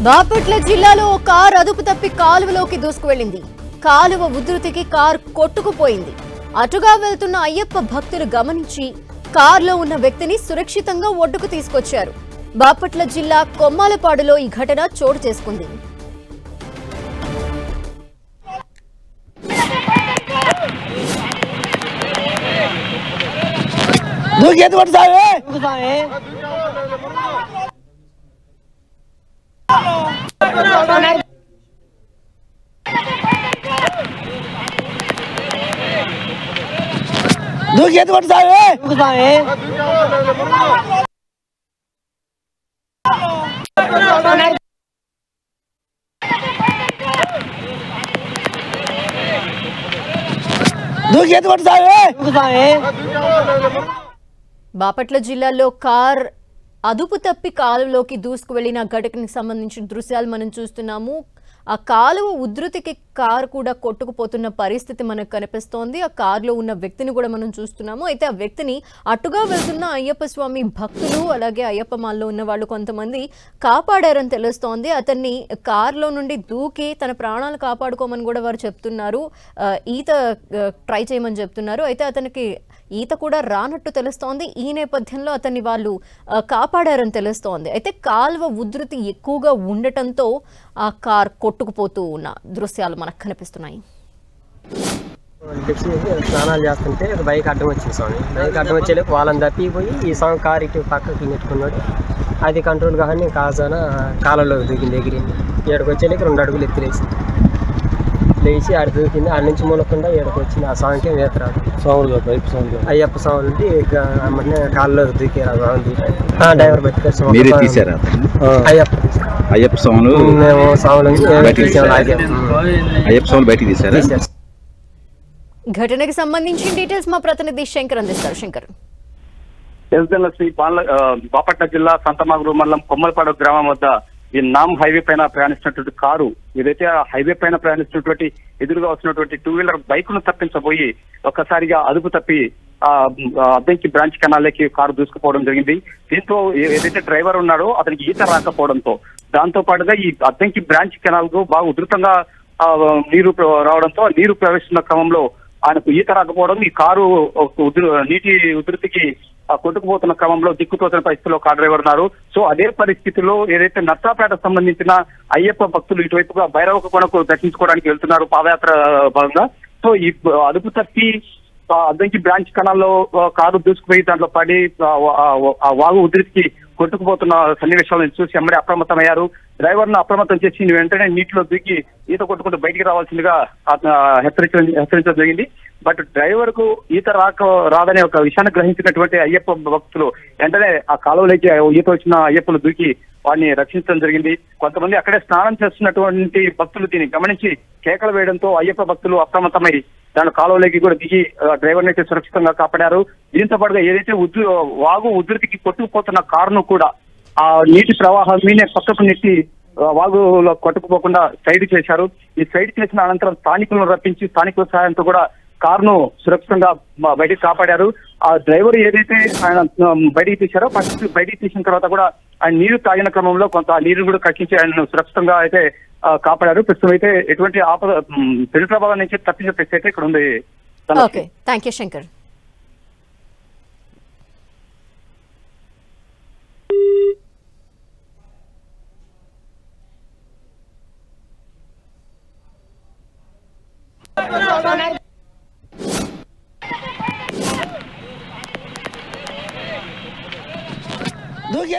బాపట్ల జిల్లాలో కారు అదుపు తప్పి కాలువలోకి దూసుకువెళ్లింది. కాలువ ఉధృతికి కారు కొట్టుకుపోయింది. అటుగా వెళ్తున్న అయ్యప్ప భక్తులు గమనించి కారులో ఉన్న వ్యక్తిని సురక్షితంగా ఒడ్డుకు తీసుకొచ్చారు. బాపట్ల జిల్లా కొమ్మాలపాడులో ఈ ఘటన చోటు చేసుకుంది. బాపట్ల జిల్లాలో కార్ అదుపు తప్పి కాలువలోకి దూసుకువెళ్లిన ఘటనకు సంబంధించిన దృశ్యాలు మనం చూస్తున్నాము. ఆ కాలువ ఉధృతికి కారు కూడా కొట్టుకుపోతున్న పరిస్థితి మనకు కనిపిస్తోంది. ఆ కారులో ఉన్న వ్యక్తిని కూడా మనం చూస్తున్నాము. అయితే ఆ వ్యక్తిని అటుగా వెళ్తున్న అయ్యప్ప స్వామి భక్తులు అలాగే అయ్యప్ప మాల్లో ఉన్న వాళ్ళు కొంతమంది కాపాడారని తెలుస్తోంది. అతన్ని కారులో నుండి దూకి తన ప్రాణాలు కాపాడుకోమని కూడా వారు చెప్తున్నారు. ఈత ట్రై చేయమని చెప్తున్నారు. అయితే అతనికి ఈత కూడా రానట్టు తెలుస్తోంది. ఈ నేపథ్యంలో అతన్ని వాళ్ళు కాపాడారని తెలుస్తోంది. అయితే కాలువ ఉధృతి ఎక్కువగా ఉండటంతో ఆ కార్ కొట్టుకుపోతూ ఉన్న దృశ్యాలు మనకు కనిపిస్తున్నాయి. స్నానాలు చేస్తుంటే బైక్ అడ్డం వచ్చింది స్వామి. బైక్ అడ్డం వచ్చేలోపు వాళ్ళని తప్పిపోయి ఈ స్వామి కారు ఇటు పక్కకి నెట్టుకున్నాడు. అది కంట్రోల్ కానీ కాజాన కాలంలో దిగింది, ఎగిరింది. ఏడుకు వచ్చేలోకి 2 అడుగులు ఎత్తులేసింది. లేచి ఆడ దూకింది. ఆడ నుంచి మూలకుండా ఏడుకు వచ్చింది. ఆ స్వామికి వేతరాదు అయ్యప్ప స్వామి నుండి కాళ్ళలో దూకేరా డ్రైవర్ పెట్టుకోవచ్చు. అయ్యప్ప స్వాములు మేము స్వాములు బయటికి తీశారు. ఘటనకు సంబంధించిన డీటెయిల్స్ మా ప్రతినిధి శంకర్ అందిస్తారు. శంకర్, శ్రీ బాపట్ల జిల్లా సంతమాగురు మండలం కొమ్మలపాడు గ్రామం వద్ద ఈ నామ్ హైవే పైన ప్రయాణిస్తున్నటువంటి కారు ఏదైతే ఆ హైవే పైన ప్రయాణిస్తున్నటువంటి ఎదురుగా వస్తున్నటువంటి 2-వీలర్ బైక్ ను తప్పించబోయి ఒక్కసారిగా అదుపు తప్పి అద్దంకి బ్రాంచ్ కెనాల్లోకి కారు దూసుకుపోవడం జరిగింది. దీంతో ఏదైతే డ్రైవర్ ఉన్నాడో అతనికి ఈత రాకపోవడంతో దాంతో పాటుగా ఈ అద్దంకి బ్రాంచ్ కెనాల్ కు బాగా ఉధృతంగా నీరు రావడంతో నీరు ప్రవేశిస్తున్న క్రమంలో ఆయనకు ఈత రాకపోవడం, ఈ కారు నీటి ఉధృతికి కొట్టుకుపోతున్న క్రమంలో దిక్కుతోచిన పరిస్థితిలో కార్ డ్రైవర్ ఉన్నారు. సో అదే పరిస్థితిలో ఏదైతే నర్సాపేట సంబంధించిన అయ్యప్ప భక్తులు ఇటువైపుగా భైరవ కొనకు దర్శించుకోవడానికి వెళ్తున్నారు పాదయాత్ర భాగంగా. సో ఈ అదుపు తప్పి అద్దంకి బ్రాంచ్ కెనాల్లో కారు దూసుకుపోయి దాంట్లో పడి ఆ వాగు ఉధృతికి కొట్టుకుపోతున్న సన్నివేశాలను చూసి ఎమ్మడే అప్రమత్తమయ్యారు. డ్రైవర్ ను అప్రమత్తం చేసి వెంటనే నీటిలో దిగి ఈత కొట్టుకుంటూ బయటికి రావాల్సిందిగా హెచ్చరించడం జరిగింది. బట్ డ్రైవర్ కు ఈత రాదనే ఒక విషయాన్ని గ్రహించినటువంటి అయ్యప్ప భక్తులు వెంటనే ఆ కాలువలోకి ఈత వచ్చిన అయ్యప్పలు దూకి వాడిని రక్షించడం జరిగింది. కొంతమంది అక్కడే స్నానం చేస్తున్నటువంటి భక్తులు దీన్ని గమనించి కేకలు వేయడంతో అయ్యప్ప భక్తులు అప్రమత్తమై దాని కాలువలోకి కూడా దిగి డ్రైవర్ అయితే సురక్షితంగా కాపాడారు. దీంతో పాటుగా ఏదైతే వాగు ఉధృతికి కొట్టుకుపోతున్న కారును కూడా ఆ నీటి ప్రవాహం మీనే పక్కకు నెట్టి వాగులో కొట్టుకుపోకుండా సైడ్ చేశారు. ఈ సైడ్ చేసిన అనంతరం స్థానికులను రప్పించి స్థానికుల సహాయంతో కూడా కారును సురక్షితంగా బయటికి కాపాడారు. ఆ డ్రైవర్ ఏదైతే ఆయన బయటికి తీశారో ఫస్ట్ బయటికి తీసిన తర్వాత కూడా ఆయన నీరు తాగిన క్రమంలో కొంత నీరు కూడా కక్కించి ఆయనను సురక్షితంగా అయితే కాపాడారు. ప్రస్తుతం అయితే ఎటువంటి పెను ప్రభావం నుంచి తప్పించే పరిస్థితి అయితే ఇక్కడ ఉంది. Okay, thank you Shankar. దూకి